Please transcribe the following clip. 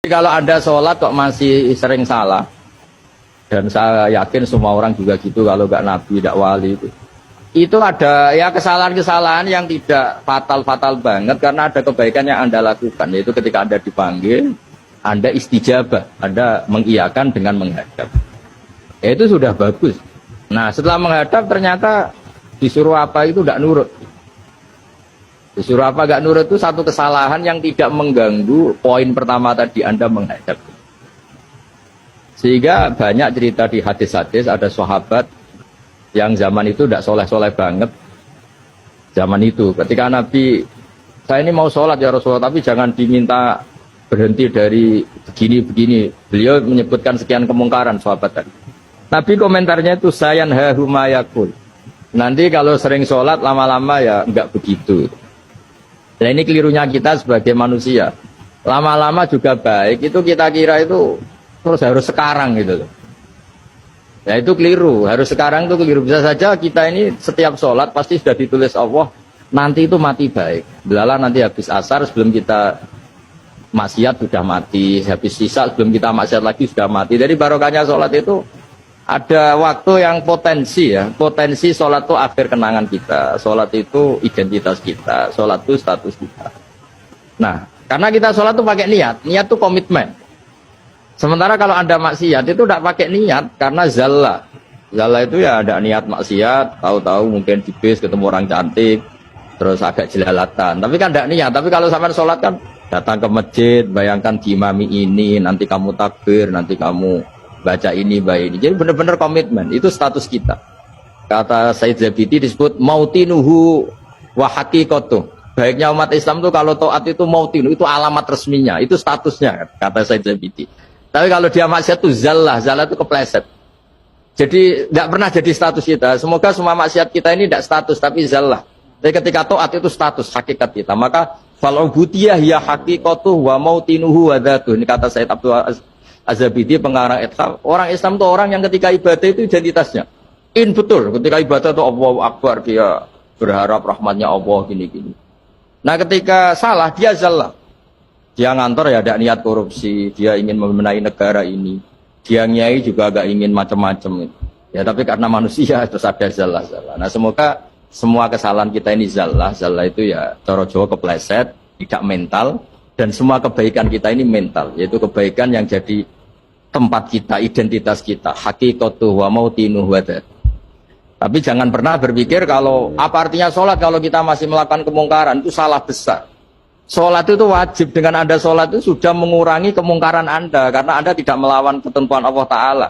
Kalau Anda sholat kok masih sering salah, dan saya yakin semua orang juga gitu kalau nggak nabi, nggak wali itu ada ya kesalahan-kesalahan yang tidak fatal-fatal banget karena ada kebaikan yang Anda lakukan, yaitu ketika Anda dipanggil, Anda istijabah, Anda mengiyakan dengan menghadap. Ya, itu sudah bagus. Nah, setelah menghadap ternyata disuruh apa itu tidak nurut. Disuruh apa nggak nurut itu satu kesalahan yang tidak mengganggu poin pertama tadi, Anda menghadap. Sehingga banyak cerita di hadis-hadis ada sahabat yang zaman itu tidak soleh-soleh banget. Zaman itu ketika Nabi, saya ini mau sholat ya Rasulullah, tapi jangan diminta berhenti dari begini-begini. Beliau menyebutkan sekian kemungkaran sahabat tadi. Nabi komentarnya itu sayan hahumayakul. Nanti kalau sering sholat lama-lama ya enggak begitu. Dan ini kelirunya kita sebagai manusia. Lama-lama juga baik, itu kita kira itu terus harus sekarang gitu loh. Ya itu keliru, harus sekarang itu keliru. Bisa saja kita ini setiap sholat pasti sudah ditulis Allah, nanti itu mati baik. Belalah nanti habis asar sebelum kita maksiat sudah mati, habis sisa sebelum kita maksiat lagi sudah mati. Jadi barokahnya sholat itu ada waktu yang potensi ya, potensi sholat itu akhir kenangan kita, sholat itu identitas kita, sholat itu status kita. Nah, karena kita sholat itu pakai niat, niat itu komitmen. Sementara kalau Anda maksiat itu tidak pakai niat karena zalla. Zalla itu ya ada niat maksiat, tahu-tahu mungkin di bis ketemu orang cantik, terus agak jelalatan. Tapi kan tidak niat. Tapi kalau sampai sholat kan datang ke masjid, bayangkan diimami ini, nanti kamu takbir, nanti kamu baca ini, baca ini. Jadi benar-benar komitmen. Itu status kita. Kata Said Zabidi disebut mautinuhu wa haqiqatuh. Baiknya umat Islam itu kalau taat itu mautinu, itu alamat resminya, itu statusnya, kata Said Zabidi. Tapi kalau dia maksiat itu zallah, zallah itu kepleset. Jadi tidak pernah jadi status kita. Semoga semua maksiat kita ini tidak status, tapi zallah. Jadi ketika taat itu status, hakikat kita. Maka fal'ubudiyah ya haqiqatuh wa mautinuhu wa dhatuh. Ini kata Said Abdul Az-Zabidi, pengarang Itham. Orang Islam itu orang yang ketika ibadah itu identitasnya. Betul, ketika ibadah itu Allahu Akbar, dia berharap rahmatnya Allah, gini-gini. Nah ketika salah, dia zallah. Dia ngantor ya ada niat korupsi, dia ingin membenahi negara ini, dia nyai juga agak ingin macam-macam. Ya tapi karena manusia terus ada zallah-zallah. Nah semoga semua kesalahan kita ini zallah, zallah itu ya cara Jawa kepleset, tidak mental, dan semua kebaikan kita ini mental, yaitu kebaikan yang jadi tempat kita, identitas kita, haqiqatuh wa mautinuh wa dhatuh. Tapi jangan pernah berpikir kalau apa artinya sholat kalau kita masih melakukan kemungkaran, itu salah besar. Sholat itu wajib, dengan Anda sholat itu sudah mengurangi kemungkaran Anda, karena Anda tidak melawan ketentuan Allah Ta'ala.